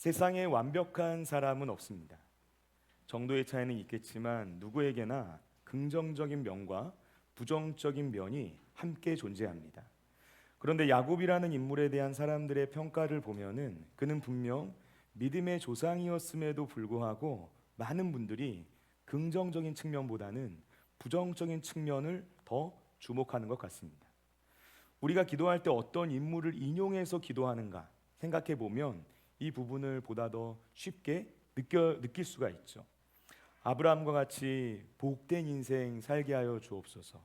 세상에 완벽한 사람은 없습니다. 정도의 차이는 있겠지만 누구에게나 긍정적인 면과 부정적인 면이 함께 존재합니다. 그런데 야곱이라는 인물에 대한 사람들의 평가를 보면은 그는 분명 믿음의 조상이었음에도 불구하고 많은 분들이 긍정적인 측면보다는 부정적인 측면을 더 주목하는 것 같습니다. 우리가 기도할 때 어떤 인물을 인용해서 기도하는가 생각해 보면 이 부분을 보다 더 쉽게 느낄 수가 있죠. 아브라함과 같이 복된 인생 살게 하여 주옵소서.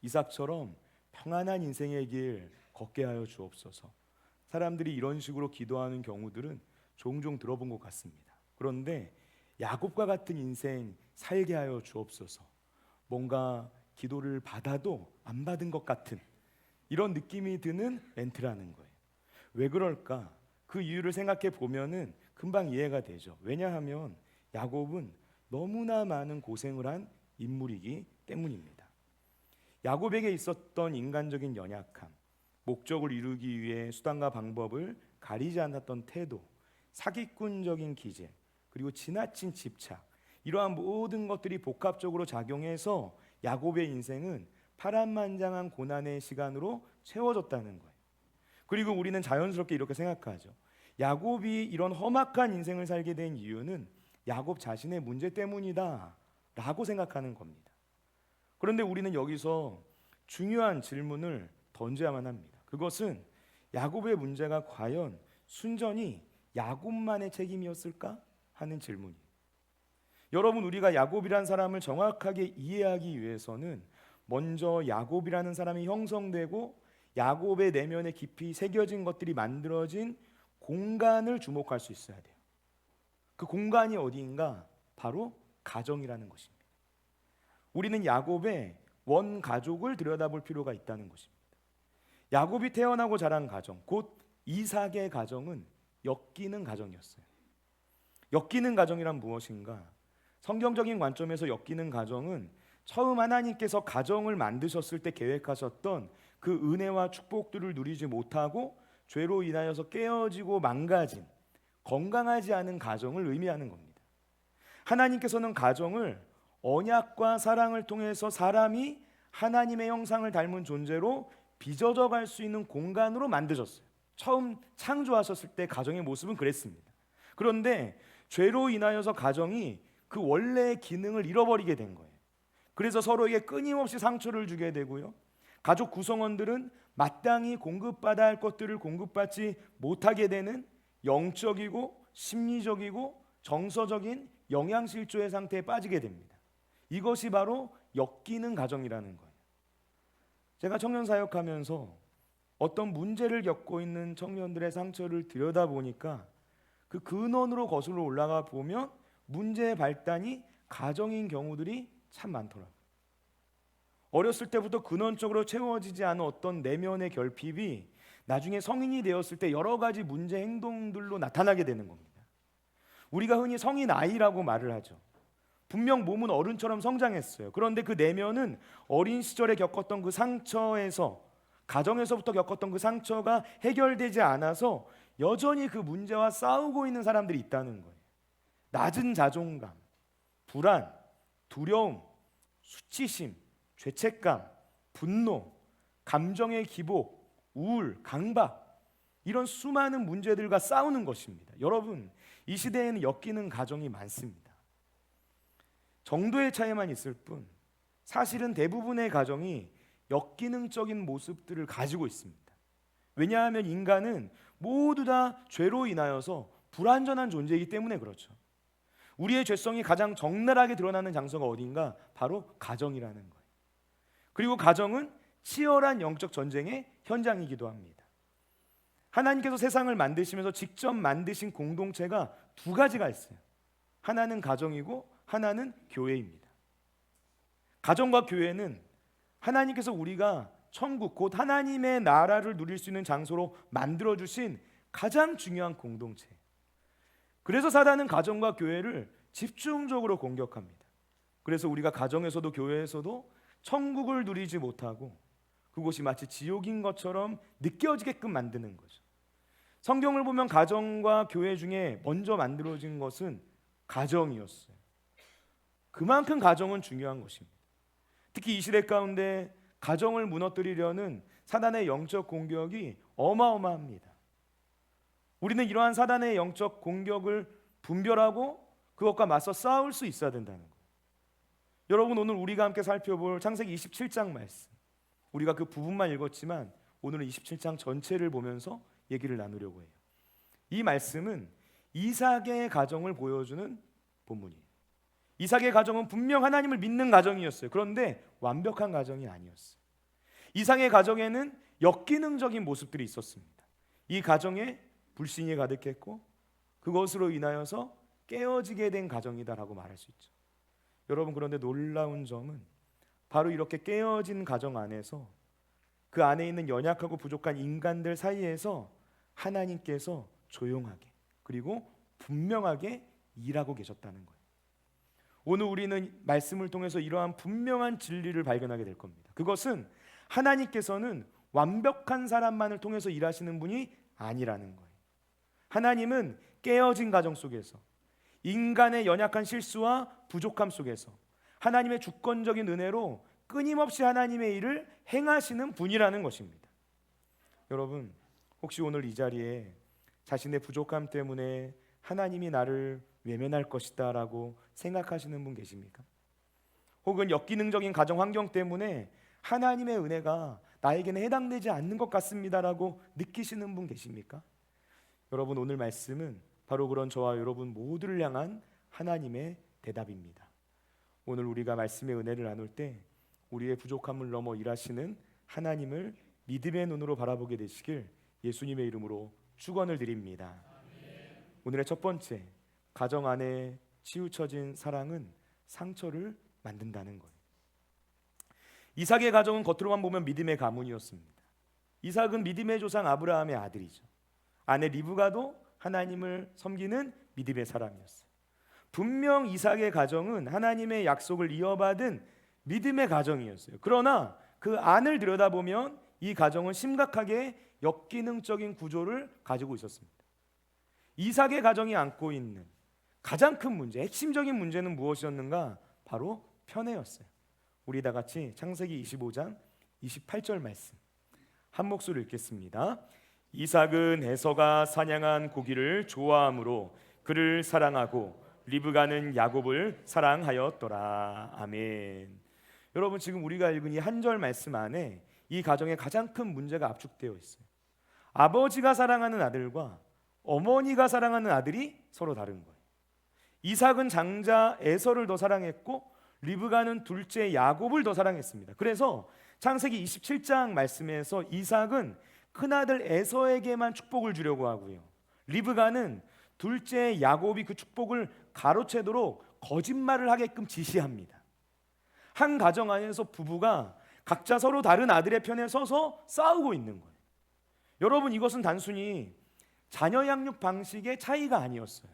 이삭처럼 평안한 인생의 길 걷게 하여 주옵소서. 사람들이 이런 식으로 기도하는 경우들은 종종 들어본 것 같습니다. 그런데 야곱과 같은 인생 살게 하여 주옵소서. 뭔가 기도를 받아도 안 받은 것 같은 이런 느낌이 드는 멘트라는 거예요. 왜 그럴까? 그 이유를 생각해 보면은 금방 이해가 되죠. 왜냐하면 야곱은 너무나 많은 고생을 한 인물이기 때문입니다. 야곱에게 있었던 인간적인 연약함, 목적을 이루기 위해 수단과 방법을 가리지 않았던 태도, 사기꾼적인 기재, 그리고 지나친 집착, 이러한 모든 것들이 복합적으로 작용해서 야곱의 인생은 파란만장한 고난의 시간으로 채워졌다는 거예요. 그리고 우리는 자연스럽게 이렇게 생각하죠. 야곱이 이런 험악한 인생을 살게 된 이유는 야곱 자신의 문제 때문이다 라고 생각하는 겁니다. 그런데 우리는 여기서 중요한 질문을 던져야만 합니다. 그것은 야곱의 문제가 과연 순전히 야곱만의 책임이었을까 하는 질문이에요. 여러분, 우리가 야곱이라는 사람을 정확하게 이해하기 위해서는 먼저 야곱이라는 사람이 형성되고 야곱의 내면에 깊이 새겨진 것들이 만들어진 공간을 주목할 수 있어야 돼요. 그 공간이 어디인가? 바로 가정이라는 것입니다. 우리는 야곱의 원 가족을 들여다볼 필요가 있다는 것입니다. 야곱이 태어나고 자란 가정, 곧 이삭의 가정은 엮이는 가정이었어요. 엮이는 가정이란 무엇인가? 성경적인 관점에서 엮이는 가정은 처음 하나님께서 가정을 만드셨을 때 계획하셨던 그 은혜와 축복들을 누리지 못하고 죄로 인하여서 깨어지고 망가진 건강하지 않은 가정을 의미하는 겁니다. 하나님께서는 가정을 언약과 사랑을 통해서 사람이 하나님의 형상을 닮은 존재로 빚어져 갈 수 있는 공간으로 만드셨어요. 처음 창조하셨을 때 가정의 모습은 그랬습니다. 그런데 죄로 인하여서 가정이 그 원래의 기능을 잃어버리게 된 거예요. 그래서 서로에게 끊임없이 상처를 주게 되고요. 가족 구성원들은 마땅히 공급받아야 할 것들을 공급받지 못하게 되는 영적이고 심리적이고 정서적인 영양실조의 상태에 빠지게 됩니다. 이것이 바로 엮이는 가정이라는 거예요. 제가 청년 사역하면서 어떤 문제를 겪고 있는 청년들의 상처를 들여다보니까 그 근원으로 거슬러 올라가 보면 문제의 발단이 가정인 경우들이 참 많더라고요. 어렸을 때부터 근원적으로 채워지지 않은 어떤 내면의 결핍이 나중에 성인이 되었을 때 여러 가지 문제 행동들로 나타나게 되는 겁니다. 우리가 흔히 성인 아이라고 말을 하죠. 분명 몸은 어른처럼 성장했어요. 그런데 그 내면은 어린 시절에 겪었던 그 상처에서, 가정에서부터 겪었던 그 상처가 해결되지 않아서 여전히 그 문제와 싸우고 있는 사람들이 있다는 거예요. 낮은 자존감, 불안, 두려움, 수치심, 죄책감, 분노, 감정의 기복, 우울, 강박, 이런 수많은 문제들과 싸우는 것입니다. 여러분, 이 시대에는 엮이는 가정이 많습니다. 정도의 차이만 있을 뿐 사실은 대부분의 가정이 역기능적인 모습들을 가지고 있습니다. 왜냐하면 인간은 모두 다 죄로 인하여서 불완전한 존재이기 때문에 그렇죠. 우리의 죄성이 가장 적나라하게 드러나는 장소가 어딘가? 바로 가정이라는 거예요. 그리고 가정은 치열한 영적 전쟁의 현장이기도 합니다. 하나님께서 세상을 만드시면서 직접 만드신 공동체가 두 가지가 있어요. 하나는 가정이고 하나는 교회입니다. 가정과 교회는 하나님께서 우리가 천국, 곧 하나님의 나라를 누릴 수 있는 장소로 만들어주신 가장 중요한 공동체. 그래서 사단은 가정과 교회를 집중적으로 공격합니다. 그래서 우리가 가정에서도 교회에서도 천국을 누리지 못하고 그곳이 마치 지옥인 것처럼 느껴지게끔 만드는 거죠. 성경을 보면 가정과 교회 중에 먼저 만들어진 것은 가정이었어요. 그만큼 가정은 중요한 것입니다. 특히 이 시대 가운데 가정을 무너뜨리려는 사단의 영적 공격이 어마어마합니다. 우리는 이러한 사단의 영적 공격을 분별하고 그것과 맞서 싸울 수 있어야 된다는 거예요. 여러분, 오늘 우리가 함께 살펴볼 창세기 27장 말씀, 우리가 그 부분만 읽었지만 오늘은 27장 전체를 보면서 얘기를 나누려고 해요. 이 말씀은 이삭의 가정을 보여주는 본문이에요. 이삭의 가정은 분명 하나님을 믿는 가정이었어요. 그런데 완벽한 가정이 아니었어요. 이삭의 가정에는 역기능적인 모습들이 있었습니다. 이 가정에 불신이 가득했고 그것으로 인하여서 깨어지게 된 가정이다라고 말할 수 있죠. 여러분, 그런데 놀라운 점은 바로 이렇게 깨어진 가정 안에서 그 안에 있는 연약하고 부족한 인간들 사이에서 하나님께서 조용하게 그리고 분명하게 일하고 계셨다는 거예요. 오늘 우리는 말씀을 통해서 이러한 분명한 진리를 발견하게 될 겁니다. 그것은 하나님께서는 완벽한 사람만을 통해서 일하시는 분이 아니라는 거예요. 하나님은 깨어진 가정 속에서 인간의 연약한 실수와 부족함 속에서 하나님의 주권적인 은혜로 끊임없이 하나님의 일을 행하시는 분이라는 것입니다. 여러분, 혹시 오늘 이 자리에 자신의 부족함 때문에 하나님이 나를 외면할 것이다 라고 생각하시는 분 계십니까? 혹은 역기능적인 가정 환경 때문에 하나님의 은혜가 나에게는 해당되지 않는 것 같습니다 라고 느끼시는 분 계십니까? 여러분, 오늘 말씀은 바로 그런 저와 여러분 모두를 향한 하나님의 대답입니다. 오늘 우리가 말씀의 은혜를 나눌 때 우리의 부족함을 넘어 일하시는 하나님을 믿음의 눈으로 바라보게 되시길 예수님의 이름으로 축원을 드립니다. 오늘의 첫 번째, 가정 안에 치우쳐진 사랑은 상처를 만든다는 거예요. 이삭의 가정은 겉으로만 보면 믿음의 가문이었습니다. 이삭은 믿음의 조상 아브라함의 아들이죠. 아내 리브가도 하나님을 섬기는 믿음의 사람이었어요. 분명 이삭의 가정은 하나님의 약속을 이어받은 믿음의 가정이었어요. 그러나 그 안을 들여다보면 이 가정은 심각하게 역기능적인 구조를 가지고 있었습니다. 이삭의 가정이 안고 있는 가장 큰 문제, 핵심적인 문제는 무엇이었는가? 바로 편애였어요. 우리 다 같이 창세기 25장 28절 말씀 한 목소리 읽겠습니다. 이삭은 에서가 사냥한 고기를 좋아하므로 그를 사랑하고 리브가는 야곱을 사랑하였더라. 아멘. 여러분, 지금 우리가 읽은 이 한 절 말씀 안에 이 가정의 가장 큰 문제가 압축되어 있어요. 아버지가 사랑하는 아들과 어머니가 사랑하는 아들이 서로 다른 거예요. 이삭은 장자 에서를 더 사랑했고 리브가는 둘째 야곱을 더 사랑했습니다. 그래서 창세기 27장 말씀에서 이삭은 큰아들 에서에게만 축복을 주려고 하고요, 리브가는 둘째 야곱이 그 축복을 가로채도록 거짓말을 하게끔 지시합니다. 한 가정 안에서 부부가 각자 서로 다른 아들의 편에 서서 싸우고 있는 거예요. 여러분, 이것은 단순히 자녀 양육 방식의 차이가 아니었어요.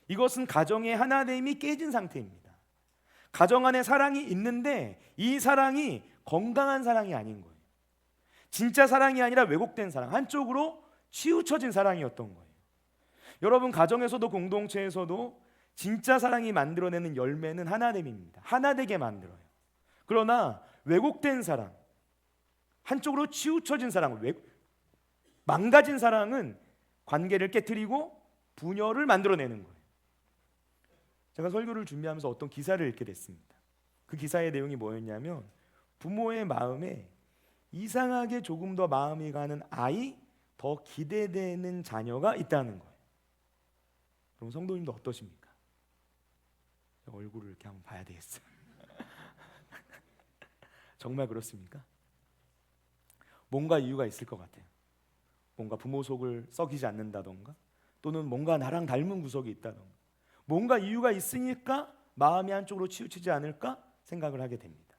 이것은 가정의 하나됨이 깨진 상태입니다. 가정 안에 사랑이 있는데 이 사랑이 건강한 사랑이 아닌 거예요. 진짜 사랑이 아니라 왜곡된 사랑, 한쪽으로 치우쳐진 사랑이었던 거예요. 여러분, 가정에서도 공동체에서도 진짜 사랑이 만들어내는 열매는 하나됨입니다. 하나되게 만들어요. 그러나 왜곡된 사랑, 한쪽으로 치우쳐진 사랑, 망가진 사랑은 관계를 깨트리고 분열을 만들어내는 거예요. 제가 설교를 준비하면서 어떤 기사를 읽게 됐습니다. 그 기사의 내용이 뭐였냐면 부모의 마음에 이상하게 조금 더 마음이 가는 아이, 더 기대되는 자녀가 있다는 거예요. 그럼 성도님도 어떠십니까? 얼굴을 이렇게 한번 봐야 되겠어요. 정말 그렇습니까? 뭔가 이유가 있을 것 같아요. 뭔가 부모 속을 썩이지 않는다던가, 또는 뭔가 나랑 닮은 구석이 있다던가, 뭔가 이유가 있으니까 마음이 한쪽으로 치우치지 않을까 생각을 하게 됩니다.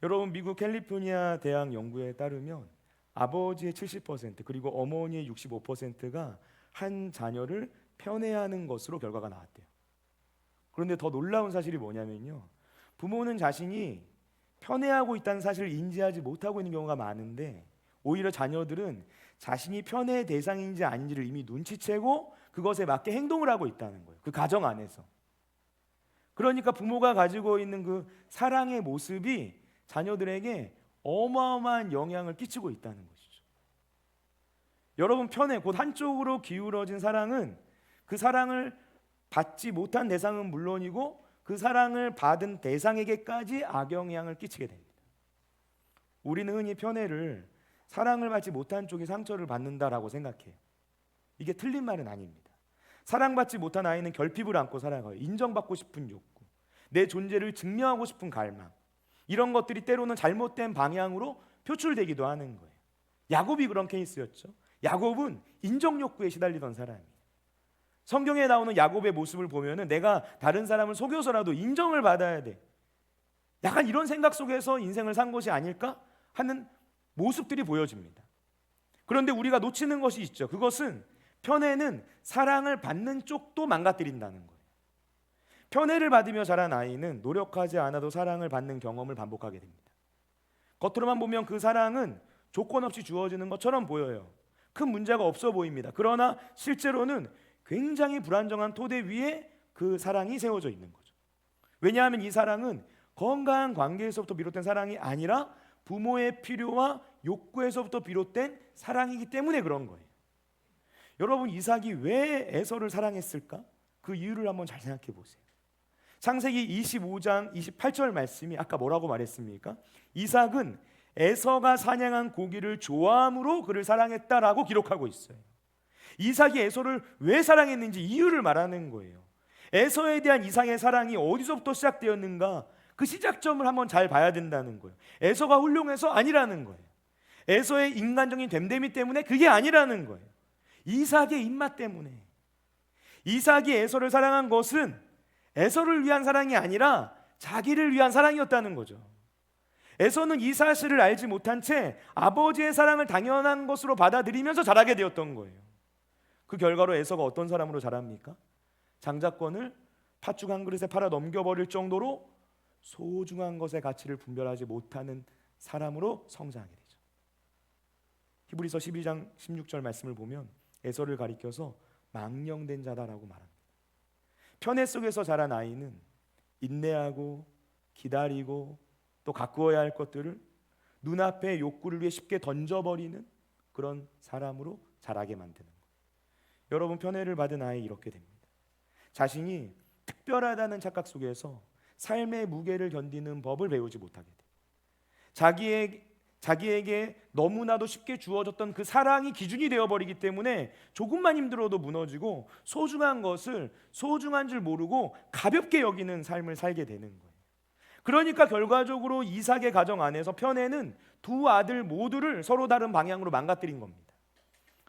여러분, 미국 캘리포니아 대학 연구에 따르면 아버지의 70% 그리고 어머니의 65%가 한 자녀를 편애하는 것으로 결과가 나왔대요. 그런데 더 놀라운 사실이 뭐냐면요, 부모는 자신이 편애하고 있다는 사실을 인지하지 못하고 있는 경우가 많은데 오히려 자녀들은 자신이 편애의 대상인지 아닌지를 이미 눈치채고 그것에 맞게 행동을 하고 있다는 거예요. 그 가정 안에서. 그러니까 부모가 가지고 있는 그 사랑의 모습이 자녀들에게 어마어마한 영향을 끼치고 있다는 것이죠. 여러분, 편애, 곧 한쪽으로 기울어진 사랑은 그 사랑을 받지 못한 대상은 물론이고 그 사랑을 받은 대상에게까지 악영향을 끼치게 됩니다. 우리는 흔히 편애를 사랑을 받지 못한 쪽이 상처를 받는다라고 생각해요. 이게 틀린 말은 아닙니다. 사랑받지 못한 아이는 결핍을 안고 살아가요. 인정받고 싶은 욕구, 내 존재를 증명하고 싶은 갈망, 이런 것들이 때로는 잘못된 방향으로 표출되기도 하는 거예요. 야곱이 그런 케이스였죠. 야곱은 인정 욕구에 시달리던 사람이에요. 성경에 나오는 야곱의 모습을 보면은 내가 다른 사람을 속여서라도 인정을 받아야 돼, 약간 이런 생각 속에서 인생을 산 것이 아닐까 하는 모습들이 보여집니다. 그런데 우리가 놓치는 것이 있죠. 그것은 편애는 사랑을 받는 쪽도 망가뜨린다는 거예요. 편애를 받으며 자란 아이는 노력하지 않아도 사랑을 받는 경험을 반복하게 됩니다. 겉으로만 보면 그 사랑은 조건 없이 주어지는 것처럼 보여요. 큰 문제가 없어 보입니다. 그러나 실제로는 굉장히 불안정한 토대 위에 그 사랑이 세워져 있는 거죠. 왜냐하면 이 사랑은 건강한 관계에서부터 비롯된 사랑이 아니라 부모의 필요와 욕구에서부터 비롯된 사랑이기 때문에 그런 거예요. 여러분, 이삭이 왜 에서를 사랑했을까? 그 이유를 한번 잘 생각해 보세요. 창세기 25장 28절 말씀이 아까 뭐라고 말했습니까? 이삭은 에서가 사냥한 고기를 좋아함으로 그를 사랑했다라고 기록하고 있어요. 이삭이 에서를 왜 사랑했는지 이유를 말하는 거예요. 에서에 대한 이삭의 사랑이 어디서부터 시작되었는가? 그 시작점을 한번 잘 봐야 된다는 거예요. 에서가 훌륭해서 아니라는 거예요. 에서의 인간적인 됨됨이 때문에 그게 아니라는 거예요. 이삭의 입맛 때문에. 이삭이 에서를 사랑한 것은 에서를 위한 사랑이 아니라 자기를 위한 사랑이었다는 거죠. 에서는 이 사실을 알지 못한 채 아버지의 사랑을 당연한 것으로 받아들이면서 자라게 되었던 거예요. 그 결과로 에서가 어떤 사람으로 자랍니까? 장자권을 팥죽 한 그릇에 팔아 넘겨버릴 정도로 소중한 것의 가치를 분별하지 못하는 사람으로 성장하게 되죠. 히브리서 12장 16절 말씀을 보면 에서를 가리켜서 망령된 자다라고 말합니다. 편애 속에서 자란 아이는 인내하고 기다리고 또 가꾸어야 할 것들을 눈앞의 욕구를 위해 쉽게 던져버리는 그런 사람으로 자라게 만드는 거예요. 여러분, 편애를 받은 아이 이렇게 됩니다. 자신이 특별하다는 착각 속에서 삶의 무게를 견디는 법을 배우지 못하게 돼요. 자기에게 너무나도 쉽게 주어졌던 그 사랑이 기준이 되어버리기 때문에 조금만 힘들어도 무너지고 소중한 것을 소중한 줄 모르고 가볍게 여기는 삶을 살게 되는 거예요. 그러니까 결과적으로 이삭의 가정 안에서 편애는 두 아들 모두를 서로 다른 방향으로 망가뜨린 겁니다.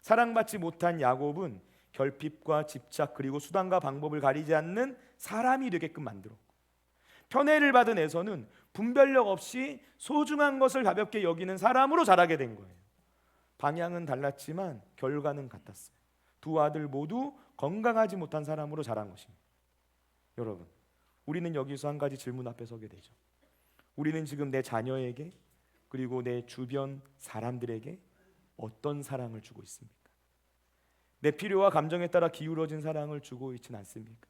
사랑받지 못한 야곱은 결핍과 집착 그리고 수단과 방법을 가리지 않는 사람이 되게끔 만들었고, 편애를 받은 에서는 분별력 없이 소중한 것을 가볍게 여기는 사람으로 자라게 된 거예요. 방향은 달랐지만 결과는 같았어요. 두 아들 모두 건강하지 못한 사람으로 자란 것입니다. 여러분, 우리는 여기서 한 가지 질문 앞에 서게 되죠. 우리는 지금 내 자녀에게 그리고 내 주변 사람들에게 어떤 사랑을 주고 있습니까? 내 필요와 감정에 따라 기울어진 사랑을 주고 있지는 않습니까?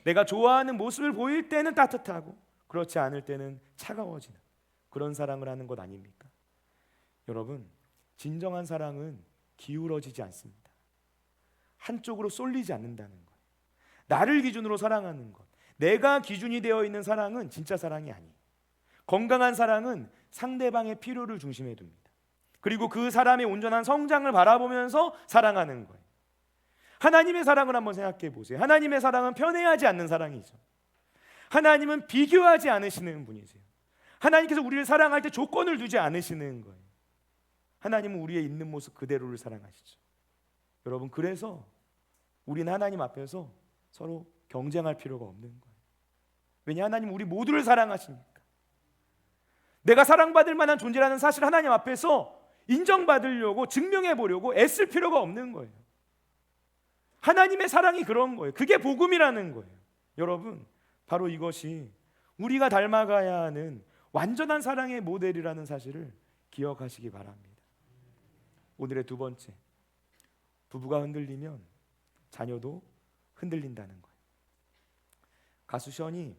내가 좋아하는 모습을 보일 때는 따뜻하고 그렇지 않을 때는 차가워지는 그런 사랑을 하는 것 아닙니까? 여러분, 진정한 사랑은 기울어지지 않습니다. 한쪽으로 쏠리지 않는다는 거예요. 나를 기준으로 사랑하는 것, 내가 기준이 되어 있는 사랑은 진짜 사랑이 아니에요. 건강한 사랑은 상대방의 필요를 중심에 둡니다. 그리고 그 사람의 온전한 성장을 바라보면서 사랑하는 거예요. 하나님의 사랑을 한번 생각해 보세요. 하나님의 사랑은 편애하지 않는 사랑이죠. 하나님은 비교하지 않으시는 분이세요. 하나님께서 우리를 사랑할 때 조건을 두지 않으시는 거예요. 하나님은 우리의 있는 모습 그대로를 사랑하시죠. 여러분, 그래서 우리는 하나님 앞에서 서로 경쟁할 필요가 없는 거예요. 왜냐, 하나님은 우리 모두를 사랑하시니까. 내가 사랑받을 만한 존재라는 사실 하나님 앞에서 인정받으려고 증명해 보려고 애쓸 필요가 없는 거예요. 하나님의 사랑이 그런 거예요. 그게 복음이라는 거예요. 여러분, 바로 이것이 우리가 닮아가야 하는 완전한 사랑의 모델이라는 사실을 기억하시기 바랍니다. 오늘의 두 번째, 부부가 흔들리면 자녀도 흔들린다는 거예요. 가수 션이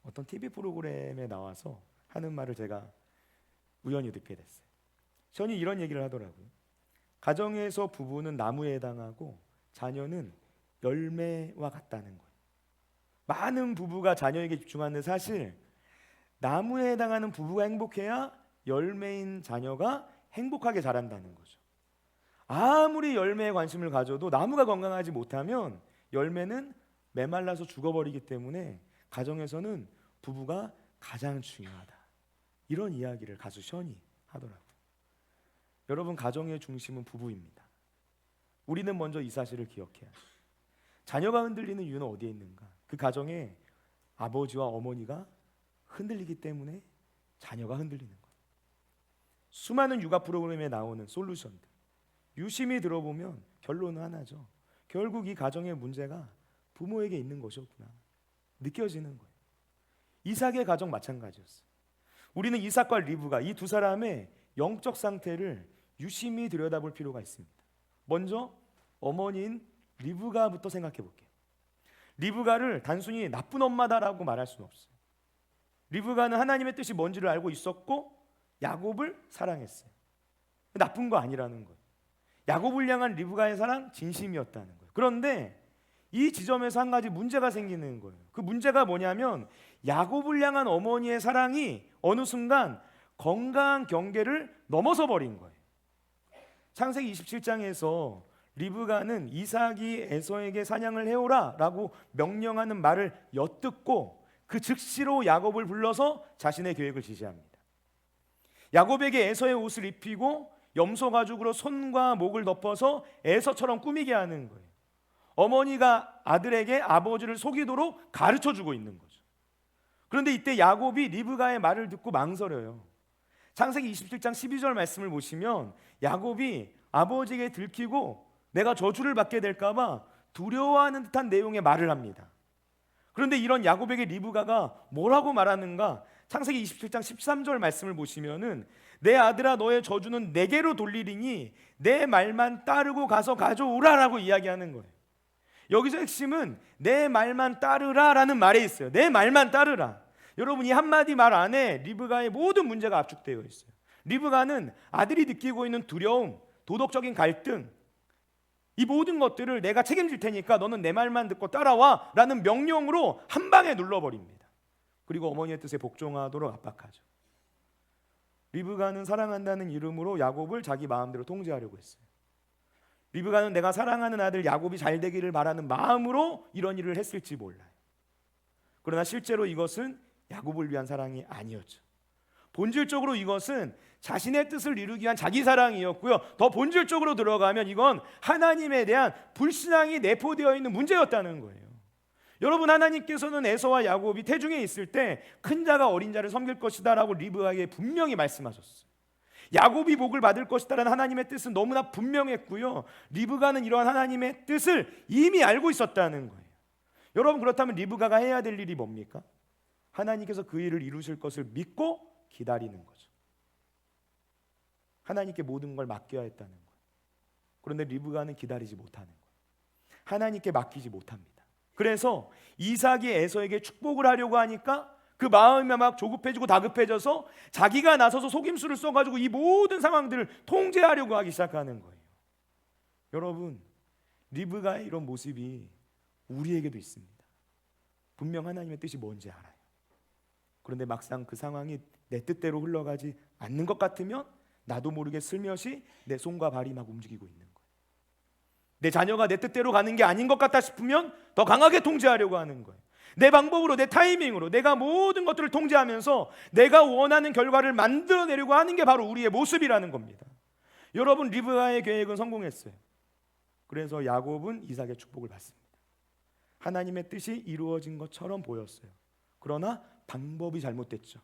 어떤 TV 프로그램에 나와서 하는 말을 제가 우연히 듣게 됐어요. 션이 이런 얘기를 하더라고요. 가정에서 부부는 나무에 해당하고 자녀는 열매와 같다는 거예요. 많은 부부가 자녀에게 집중하는데 사실 나무에 해당하는 부부가 행복해야 열매인 자녀가 행복하게 자란다는 거죠. 아무리 열매에 관심을 가져도 나무가 건강하지 못하면 열매는 메말라서 죽어버리기 때문에 가정에서는 부부가 가장 중요하다. 이런 이야기를 가수 션이 하더라고요. 여러분, 가정의 중심은 부부입니다. 우리는 먼저 이 사실을 기억해야 해요. 자녀가 흔들리는 이유는 어디에 있는가? 그 가정에 아버지와 어머니가 흔들리기 때문에 자녀가 흔들리는 거예요. 수많은 육아 프로그램에 나오는 솔루션들, 유심히 들어보면 결론은 하나죠. 결국 이 가정의 문제가 부모에게 있는 것이었구나 느껴지는 거예요. 이삭의 가정 마찬가지였어요. 우리는 이삭과 리브가 이 두 사람의 영적 상태를 유심히 들여다볼 필요가 있습니다. 먼저 어머니인 리브가부터 생각해 볼게요. 리브가를 단순히 나쁜 엄마다라고 말할 수는 없어요. 리브가는 하나님의 뜻이 뭔지를 알고 있었고 야곱을 사랑했어요. 나쁜 거 아니라는 거예요. 야곱을 향한 리브가의 사랑 진심이었다는 거예요. 그런데 이 지점에서 한 가지 문제가 생기는 거예요. 그 문제가 뭐냐면 야곱을 향한 어머니의 사랑이 어느 순간 건강한 경계를 넘어서 버린 거예요. 창세기 27장에서 리브가는 이삭이 에서에게 사냥을 해오라 라고 명령하는 말을 엿듣고 그 즉시로 야곱을 불러서 자신의 계획을 지시합니다. 야곱에게 에서의 옷을 입히고 염소 가죽으로 손과 목을 덮어서 에서처럼 꾸미게 하는 거예요. 어머니가 아들에게 아버지를 속이도록 가르쳐주고 있는 거죠. 그런데 이때 야곱이 리브가의 말을 듣고 망설여요. 창세기 27장 12절 말씀을 보시면 야곱이 아버지에게 들키고 내가 저주를 받게 될까 봐 두려워하는 듯한 내용의 말을 합니다. 그런데 이런 야곱에게 리브가가 뭐라고 말하는가? 창세기 27장 13절 말씀을 보시면은 내 아들아 너의 저주는 내게로 돌리리니 내 말만 따르고 가서 가져오라라고 이야기하는 거예요. 여기서 핵심은 내 말만 따르라라는 말에 있어요. 내 말만 따르라. 여러분, 이 한마디 말 안에 리브가의 모든 문제가 압축되어 있어요. 리브가는 아들이 느끼고 있는 두려움, 도덕적인 갈등, 이 모든 것들을 내가 책임질 테니까 너는 내 말만 듣고 따라와 라는 명령으로 한 방에 눌러버립니다. 그리고 어머니의 뜻에 복종하도록 압박하죠. 리브가는 사랑한다는 이름으로 야곱을 자기 마음대로 통제하려고 했어요. 리브가는 내가 사랑하는 아들 야곱이 잘 되기를 바라는 마음으로 이런 일을 했을지 몰라요. 그러나 실제로 이것은 야곱을 위한 사랑이 아니었죠. 본질적으로 이것은 자신의 뜻을 이루기 위한 자기 사랑이었고요. 더 본질적으로 들어가면 이건 하나님에 대한 불신앙이 내포되어 있는 문제였다는 거예요. 여러분, 하나님께서는 에서와 야곱이 태중에 있을 때 큰 자가 어린 자를 섬길 것이다 라고 리브가에게 분명히 말씀하셨어요. 야곱이 복을 받을 것이다라는 하나님의 뜻은 너무나 분명했고요. 리브가는 이러한 하나님의 뜻을 이미 알고 있었다는 거예요. 여러분, 그렇다면 리브가가 해야 될 일이 뭡니까? 하나님께서 그 일을 이루실 것을 믿고 기다리는 거죠. 하나님께 모든 걸 맡겨야 했다는 거예요. 그런데 리브가는 기다리지 못하는 거예요. 하나님께 맡기지 못합니다. 그래서 이삭이 에서에게 축복을 하려고 하니까 그 마음이 막 조급해지고 다급해져서 자기가 나서서 속임수를 써가지고 이 모든 상황들을 통제하려고 하기 시작하는 거예요. 여러분, 리브가의 이런 모습이 우리에게도 있습니다. 분명 하나님의 뜻이 뭔지 알아요. 그런데 막상 그 상황이 내 뜻대로 흘러가지 않는 것 같으면 나도 모르게 슬며시 내 손과 발이 막 움직이고 있는 거예요. 내 자녀가 내 뜻대로 가는 게 아닌 것 같다 싶으면 더 강하게 통제하려고 하는 거예요. 내 방법으로, 내 타이밍으로 내가 모든 것들을 통제하면서 내가 원하는 결과를 만들어내려고 하는 게 바로 우리의 모습이라는 겁니다. 여러분, 리브가의 계획은 성공했어요. 그래서 야곱은 이삭의 축복을 받습니다. 하나님의 뜻이 이루어진 것처럼 보였어요. 그러나 방법이 잘못됐죠.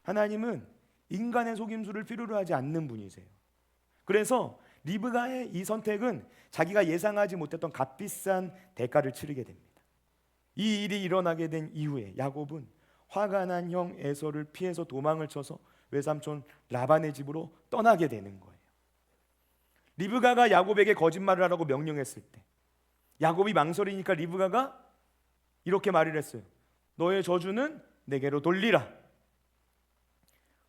하나님은 인간의 속임수를 필요로 하지 않는 분이세요. 그래서 리브가의 이 선택은 자기가 예상하지 못했던 값비싼 대가를 치르게 됩니다. 이 일이 일어나게 된 이후에 야곱은 화가 난 형 에서를 피해서 도망을 쳐서 외삼촌 라반의 집으로 떠나게 되는 거예요. 리브가가 야곱에게 거짓말을 하라고 명령했을 때 야곱이 망설이니까 리브가가 이렇게 말을 했어요. 너의 저주는 내게로 돌리라.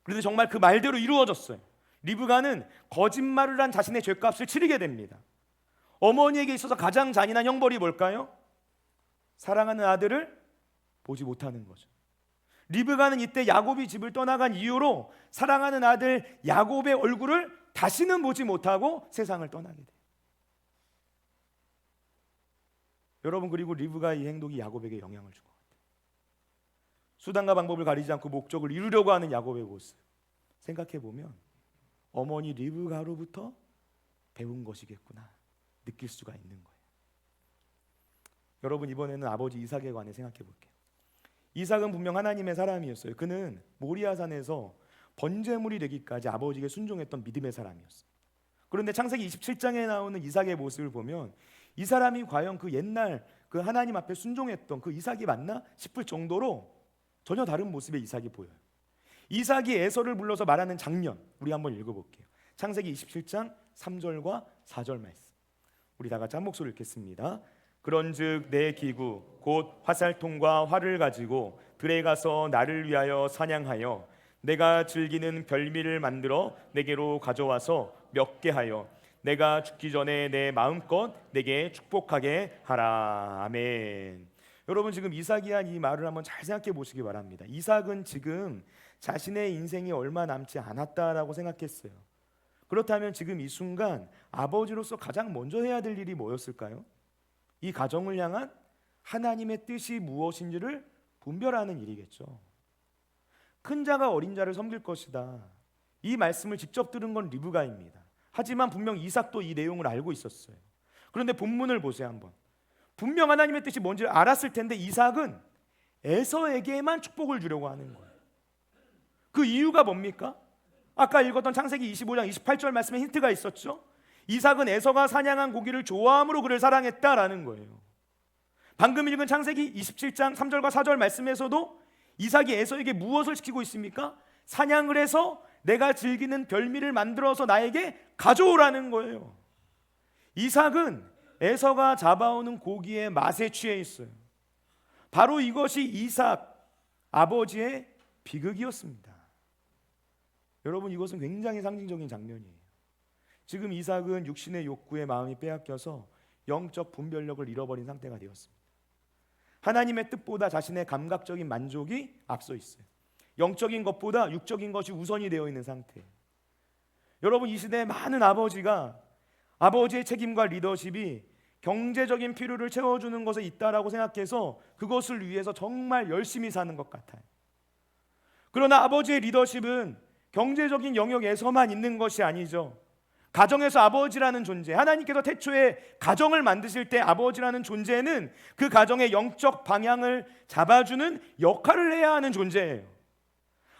그런데 정말 그 말대로 이루어졌어요. 리브가는 거짓말을 한 자신의 죄값을 치르게 됩니다. 어머니에게 있어서 가장 잔인한 형벌이 뭘까요? 사랑하는 아들을 보지 못하는 거죠. 리브가는 이때 야곱이 집을 떠나간 이유로 사랑하는 아들 야곱의 얼굴을 다시는 보지 못하고 세상을 떠나게 돼요. 여러분, 그리고 리브가의 이 행동이 야곱에게 영향을 준 것 같아요. 수단과 방법을 가리지 않고 목적을 이루려고 하는 야곱의 모습 생각해보면 어머니 리브가로부터 배운 것이겠구나 느낄 수가 있는 거예요. 여러분, 이번에는 아버지 이삭에 관해 생각해 볼게요. 이삭은 분명 하나님의 사람이었어요. 그는 모리아산에서 번제물이 되기까지 아버지에게 순종했던 믿음의 사람이었어요. 그런데 창세기 27장에 나오는 이삭의 모습을 보면 이 사람이 과연 그 옛날 그 하나님 앞에 순종했던 그 이삭이 맞나 싶을 정도로 전혀 다른 모습의 이삭이 보여요. 이삭이 에서를 불러서 말하는 장면 우리 한번 읽어볼게요. 창세기 27장 3절과 4절 말씀 우리 다 같이 한 목소리 읽겠습니다. 그런즉 내 기구 곧 화살통과 활을 가지고 들에 가서 나를 위하여 사냥하여 내가 즐기는 별미를 만들어 내게로 가져와서 먹게 하여 내가 죽기 전에 내 마음껏 내게 축복하게 하라. 아멘. 여러분, 지금 이삭이 한 이 말을 한번 잘 생각해 보시기 바랍니다. 이삭은 지금 자신의 인생이 얼마 남지 않았다라고 생각했어요. 그렇다면 지금 이 순간 아버지로서 가장 먼저 해야 될 일이 뭐였을까요? 이 가정을 향한 하나님의 뜻이 무엇인지를 분별하는 일이겠죠. 큰 자가 어린 자를 섬길 것이다. 이 말씀을 직접 들은 건 리브가입니다. 하지만 분명 이삭도 이 내용을 알고 있었어요. 그런데 본문을 보세요 한번. 분명 하나님의 뜻이 뭔지를 알았을 텐데 이삭은 에서에게만 축복을 주려고 하는 거예요. 그 이유가 뭡니까? 아까 읽었던 창세기 25장 28절 말씀에 힌트가 있었죠. 이삭은 에서가 사냥한 고기를 좋아함으로 그를 사랑했다라는 거예요. 방금 읽은 창세기 27장 3절과 4절 말씀에서도 이삭이 에서에게 무엇을 시키고 있습니까? 사냥을 해서 내가 즐기는 별미를 만들어서 나에게 가져오라는 거예요. 이삭은 에서가 잡아오는 고기의 맛에 취해 있어요. 바로 이것이 이삭 아버지의 비극이었습니다. 여러분, 이것은 굉장히 상징적인 장면이에요. 지금 이삭은 육신의 욕구에 마음이 빼앗겨서 영적 분별력을 잃어버린 상태가 되었습니다. 하나님의 뜻보다 자신의 감각적인 만족이 앞서 있어요. 영적인 것보다 육적인 것이 우선이 되어 있는 상태예요. 여러분, 이 시대에 많은 아버지가 아버지의 책임과 리더십이 경제적인 필요를 채워주는 것에 있다라고 생각해서 그것을 위해서 정말 열심히 사는 것 같아요. 그러나 아버지의 리더십은 경제적인 영역에서만 있는 것이 아니죠. 가정에서 아버지라는 존재, 하나님께서 태초에 가정을 만드실 때 아버지라는 존재는 그 가정의 영적 방향을 잡아주는 역할을 해야 하는 존재예요.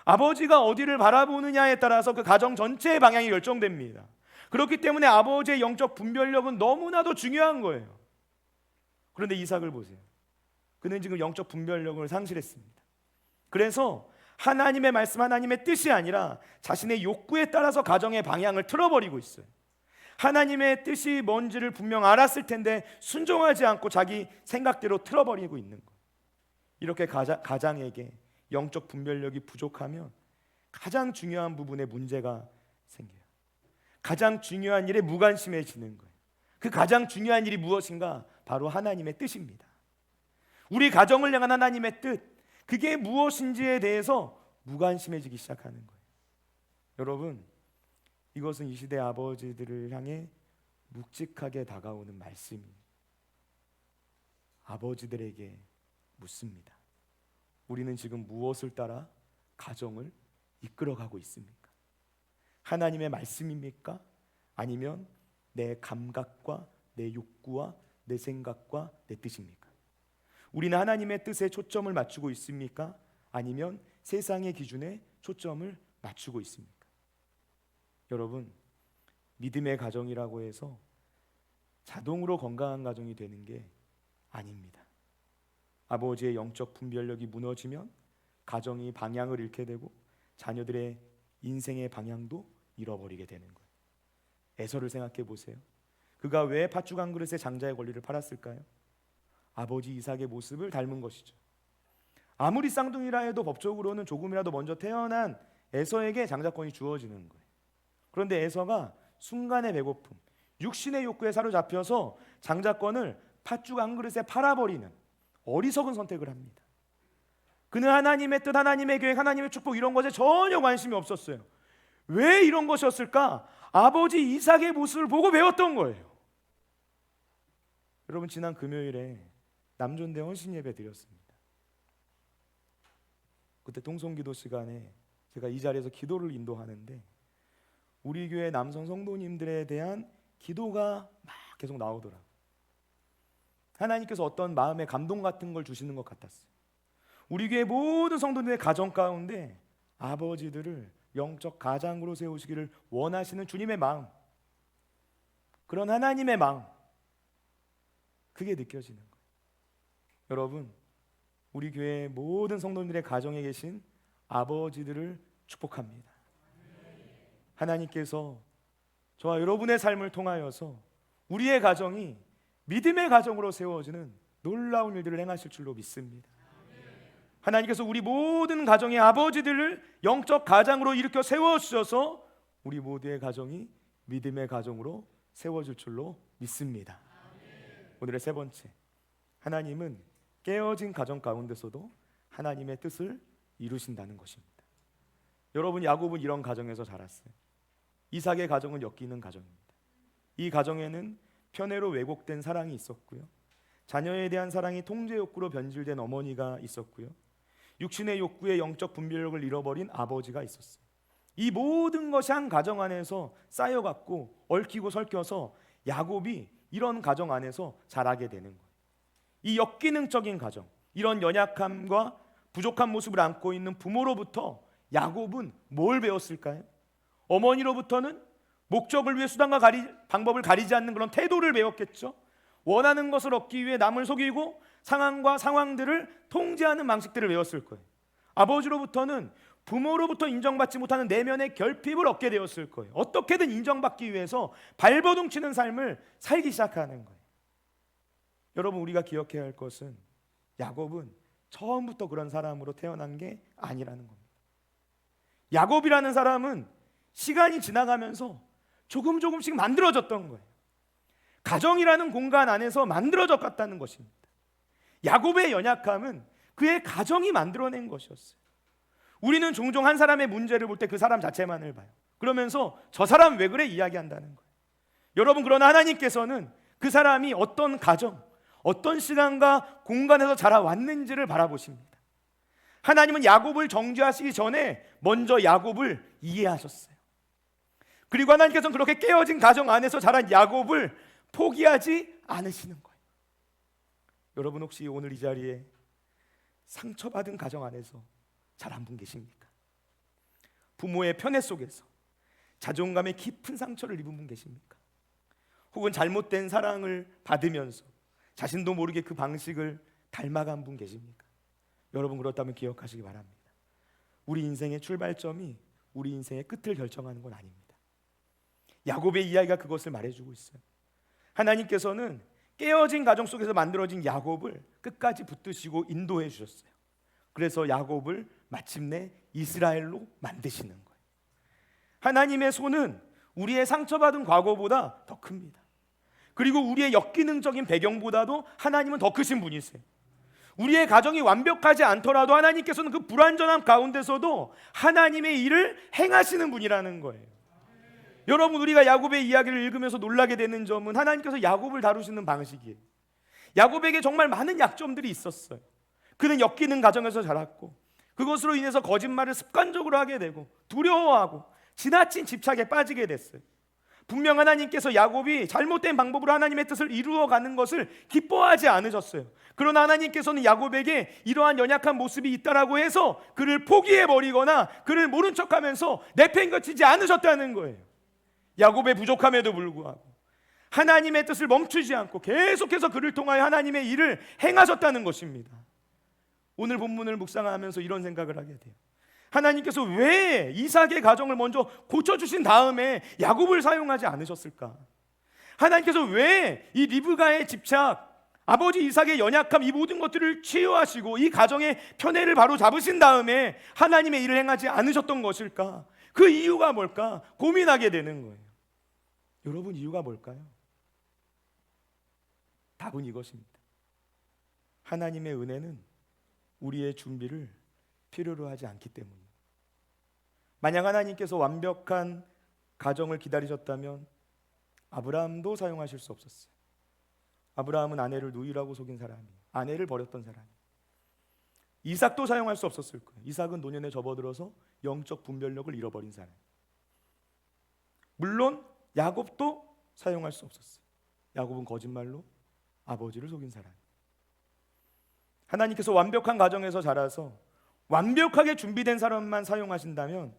아버지가 어디를 바라보느냐에 따라서 그 가정 전체의 방향이 결정됩니다. 그렇기 때문에 아버지의 영적 분별력은 너무나도 중요한 거예요. 그런데 이삭을 보세요. 그는 지금 영적 분별력을 상실했습니다. 그래서 하나님의 말씀, 하나님의 뜻이 아니라 자신의 욕구에 따라서 가정의 방향을 틀어버리고 있어요. 하나님의 뜻이 뭔지를 분명 알았을 텐데 순종하지 않고 자기 생각대로 틀어버리고 있는 거예요. 이렇게 가장에게 영적 분별력이 부족하면 가장 중요한 부분에 문제가 생겨요. 가장 중요한 일에 무관심해지는 거예요. 그 가장 중요한 일이 무엇인가? 바로 하나님의 뜻입니다. 우리 가정을 향한 하나님의 뜻, 그게 무엇인지에 대해서 무관심해지기 시작하는 거예요. 여러분, 이것은 이 시대 아버지들을 향해 묵직하게 다가오는 말씀이에요. 아버지들에게 묻습니다. 우리는 지금 무엇을 따라 가정을 이끌어가고 있습니까? 하나님의 말씀입니까? 아니면 내 감각과 내 욕구와 내 생각과 내 뜻입니까? 우리는 하나님의 뜻에 초점을 맞추고 있습니까? 아니면 세상의 기준에 초점을 맞추고 있습니까? 여러분, 믿음의 가정이라고 해서 자동으로 건강한 가정이 되는 게 아닙니다. 아버지의 영적 분별력이 무너지면 가정이 방향을 잃게 되고 자녀들의 인생의 방향도 잃어버리게 되는 거예요. 에서를 생각해 보세요. 그가 왜 팥죽 한 그릇의 장자의 권리를 팔았을까요? 아버지 이삭의 모습을 닮은 것이죠. 아무리 쌍둥이라 해도 법적으로는 조금이라도 먼저 태어난 에서에게 장자권이 주어지는 거예요. 그런데 에서가 순간의 배고픔, 육신의 욕구에 사로잡혀서 장자권을 팥죽 한 그릇에 팔아버리는 어리석은 선택을 합니다. 그는 하나님의 뜻, 하나님의 계획, 하나님의 축복 이런 것에 전혀 관심이 없었어요. 왜 이런 것이었을까? 아버지 이삭의 모습을 보고 배웠던 거예요. 여러분, 지난 금요일에 남존대 헌신 예배 드렸습니다. 그때 통성기도 시간에 제가 이 자리에서 기도를 인도하는데 우리 교회 남성 성도님들에 대한 기도가 막 계속 나오더라고요. 하나님께서 어떤 마음의 감동 같은 걸 주시는 것 같았어요. 우리 교회 모든 성도들의 가정 가운데 아버지들을 영적 가장으로 세우시기를 원하시는 주님의 마음, 그런 하나님의 마음, 그게 느껴지는 거예요. 여러분, 우리 교회 모든 성도들의 가정에 계신 아버지들을 축복합니다. 하나님께서 저와 여러분의 삶을 통하여서 우리의 가정이 믿음의 가정으로 세워지는 놀라운 일들을 행하실 줄로 믿습니다. 하나님께서 우리 모든 가정의 아버지들을 영적 가장으로 일으켜 세워주셔서 우리 모두의 가정이 믿음의 가정으로 세워질 줄로 믿습니다. 오늘의 세 번째, 하나님은 깨어진 가정 가운데서도 하나님의 뜻을 이루신다는 것입니다. 여러분, 야곱은 이런 가정에서 자랐어요. 이삭의 가정은 엮이는 가정입니다. 이 가정에는 편애로 왜곡된 사랑이 있었고요, 자녀에 대한 사랑이 통제 욕구로 변질된 어머니가 있었고요, 육신의 욕구에 영적 분별력을 잃어버린 아버지가 있었어요. 이 모든 것이 한 가정 안에서 쌓여갖고 얽히고 설켜서 야곱이 이런 가정 안에서 자라게 되는 거예요. 이 역기능적인 가정, 이런 연약함과 부족한 모습을 안고 있는 부모로부터 야곱은 뭘 배웠을까요? 어머니로부터는 목적을 위해 수단과 방법을 가리지 않는 그런 태도를 배웠겠죠. 원하는 것을 얻기 위해 남을 속이고 상황과 상황들을 통제하는 방식들을 배웠을 거예요. 아버지로부터는 부모로부터 인정받지 못하는 내면의 결핍을 얻게 되었을 거예요. 어떻게든 인정받기 위해서 발버둥 치는 삶을 살기 시작하는 거예요. 여러분, 우리가 기억해야 할 것은 야곱은 처음부터 그런 사람으로 태어난 게 아니라는 겁니다. 야곱이라는 사람은 시간이 지나가면서 조금씩 만들어졌던 거예요. 가정이라는 공간 안에서 만들어졌다는 것입니다. 야곱의 연약함은 그의 가정이 만들어낸 것이었어요. 우리는 종종 한 사람의 문제를 볼 때 그 사람 자체만을 봐요. 그러면서 저 사람 왜 그래 이야기한다는 거예요. 여러분, 그러나 하나님께서는 그 사람이 어떤 가정, 어떤 시간과 공간에서 자라왔는지를 바라보십니다. 하나님은 야곱을 정죄하시기 전에 먼저 야곱을 이해하셨어요. 그리고 하나님께서는 그렇게 깨어진 가정 안에서 자란 야곱을 포기하지 않으시는 거예요. 여러분, 혹시 오늘 이 자리에 상처받은 가정 안에서 자란 분 계십니까? 부모의 편애 속에서 자존감의 깊은 상처를 입은 분 계십니까? 혹은 잘못된 사랑을 받으면서 자신도 모르게 그 방식을 닮아간 분 계십니까? 여러분, 그렇다면 기억하시기 바랍니다. 우리 인생의 출발점이 우리 인생의 끝을 결정하는 건 아닙니다. 야곱의 이야기가 그것을 말해주고 있어요. 하나님께서는 깨어진 가정 속에서 만들어진 야곱을 끝까지 붙드시고 인도해 주셨어요. 그래서 야곱을 마침내 이스라엘로 만드시는 거예요. 하나님의 손은 우리의 상처받은 과거보다 더 큽니다. 그리고 우리의 역기능적인 배경보다도 하나님은 더 크신 분이세요. 우리의 가정이 완벽하지 않더라도 하나님께서는 그 불완전함 가운데서도 하나님의 일을 행하시는 분이라는 거예요. 여러분, 우리가 야곱의 이야기를 읽으면서 놀라게 되는 점은 하나님께서 야곱을 다루시는 방식이에요. 야곱에게 정말 많은 약점들이 있었어요. 그는 엮이는 가정에서 자랐고 그것으로 인해서 거짓말을 습관적으로 하게 되고 두려워하고 지나친 집착에 빠지게 됐어요. 분명 하나님께서 야곱이 잘못된 방법으로 하나님의 뜻을 이루어가는 것을 기뻐하지 않으셨어요. 그러나 하나님께서는 야곱에게 이러한 연약한 모습이 있다라고 해서 그를 포기해버리거나 그를 모른 척하면서 내팽개치지 않으셨다는 거예요. 야곱의 부족함에도 불구하고 하나님의 뜻을 멈추지 않고 계속해서 그를 통하여 하나님의 일을 행하셨다는 것입니다. 오늘 본문을 묵상하면서 이런 생각을 하게 돼요. 하나님께서 왜 이삭의 가정을 먼저 고쳐주신 다음에 야곱을 사용하지 않으셨을까? 하나님께서 왜 이 리브가의 집착, 아버지 이삭의 연약함, 이 모든 것들을 치유하시고 이 가정의 편애를 바로 잡으신 다음에 하나님의 일을 행하지 않으셨던 것일까? 그 이유가 뭘까? 고민하게 되는 거예요. 여러분, 이유가 뭘까요? 답은 이것입니다. 하나님의 은혜는 우리의 준비를 필요로 하지 않기 때문이에요. 만약 하나님께서 완벽한 가정을 기다리셨다면 아브라함도 사용하실 수 없었어요. 아브라함은 아내를 누이라고 속인 사람이에요. 아내를 버렸던 사람이에요. 이삭도 사용할 수 없었을 거예요. 이삭은 노년에 접어들어서 영적 분별력을 잃어버린 사람. 물론 야곱도 사용할 수 없었어요. 야곱은 거짓말로 아버지를 속인 사람. 하나님께서 완벽한 가정에서 자라서 완벽하게 준비된 사람만 사용하신다면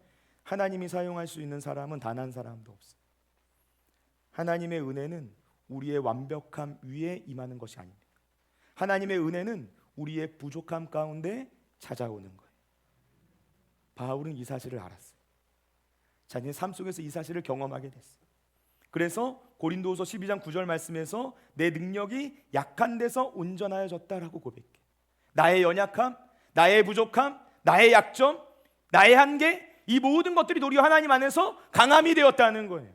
하나님이 사용할 수 있는 사람은 단 한 사람도 없어요. 하나님의 은혜는 우리의 완벽함 위에 임하는 것이 아닙니다. 하나님의 은혜는 우리의 부족함 가운데 찾아오는 거예요. 바울은 이 사실을 알았어요. 자신의 삶 속에서 이 사실을 경험하게 됐어요. 그래서 고린도후서 12장 9절 말씀에서 내 능력이 약한 데서 온전하여졌다라고 고백해요. 나의 연약함, 나의 부족함, 나의 약점, 나의 한계, 이 모든 것들이 도리어 하나님 안에서 강함이 되었다는 거예요.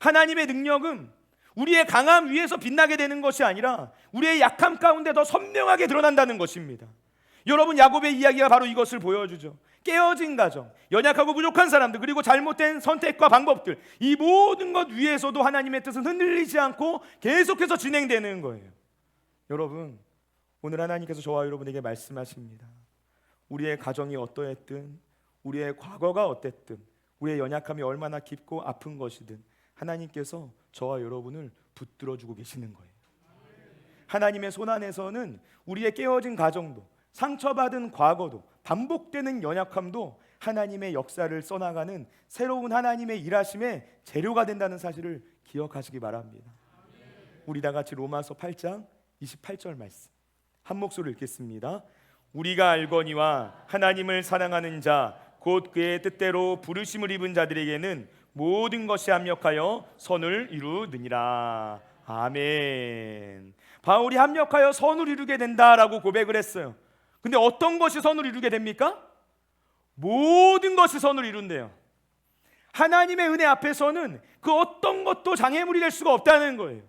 하나님의 능력은 우리의 강함 위에서 빛나게 되는 것이 아니라 우리의 약함 가운데 더 선명하게 드러난다는 것입니다. 여러분, 야곱의 이야기가 바로 이것을 보여주죠. 깨어진 가정, 연약하고 부족한 사람들, 그리고 잘못된 선택과 방법들, 이 모든 것 위에서도 하나님의 뜻은 흔들리지 않고 계속해서 진행되는 거예요. 여러분, 오늘 하나님께서 저와 여러분에게 말씀하십니다. 우리의 가정이 어떠했든, 우리의 과거가 어땠든, 우리의 연약함이 얼마나 깊고 아픈 것이든 하나님께서 저와 여러분을 붙들어주고 계시는 거예요. 하나님의 손 안에서는 우리의 깨어진 가정도, 상처받은 과거도, 반복되는 연약함도 하나님의 역사를 써나가는 새로운 하나님의 일하심의 재료가 된다는 사실을 기억하시기 바랍니다. 우리 다 같이 로마서 8장 28절 말씀 한 목소리로 읽겠습니다. 우리가 알거니와 하나님을 사랑하는 자 곧 그의 뜻대로 부르심을 입은 자들에게는 모든 것이 합력하여 선을 이루느니라. 아멘. 바울이 합력하여 선을 이루게 된다라고 고백을 했어요. 근데 어떤 것이 선을 이루게 됩니까? 모든 것이 선을 이룬대요. 하나님의 은혜 앞에서는 그 어떤 것도 장애물이 될 수가 없다는 거예요.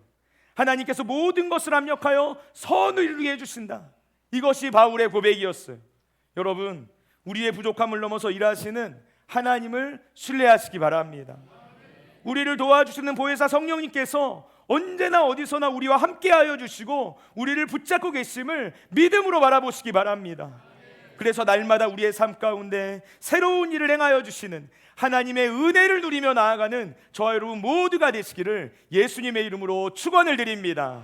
하나님께서 모든 것을 합력하여 선을 이루게 해주신다. 이것이 바울의 고백이었어요. 여러분, 우리의 부족함을 넘어서 일하시는 하나님을 신뢰하시기 바랍니다. 우리를 도와주시는 보혜사 성령님께서 언제나 어디서나 우리와 함께하여 주시고 우리를 붙잡고 계심을 믿음으로 바라보시기 바랍니다. 그래서 날마다 우리의 삶 가운데 새로운 일을 행하여 주시는 하나님의 은혜를 누리며 나아가는 저와 여러분 모두가 되시기를 예수님의 이름으로 축원을 드립니다.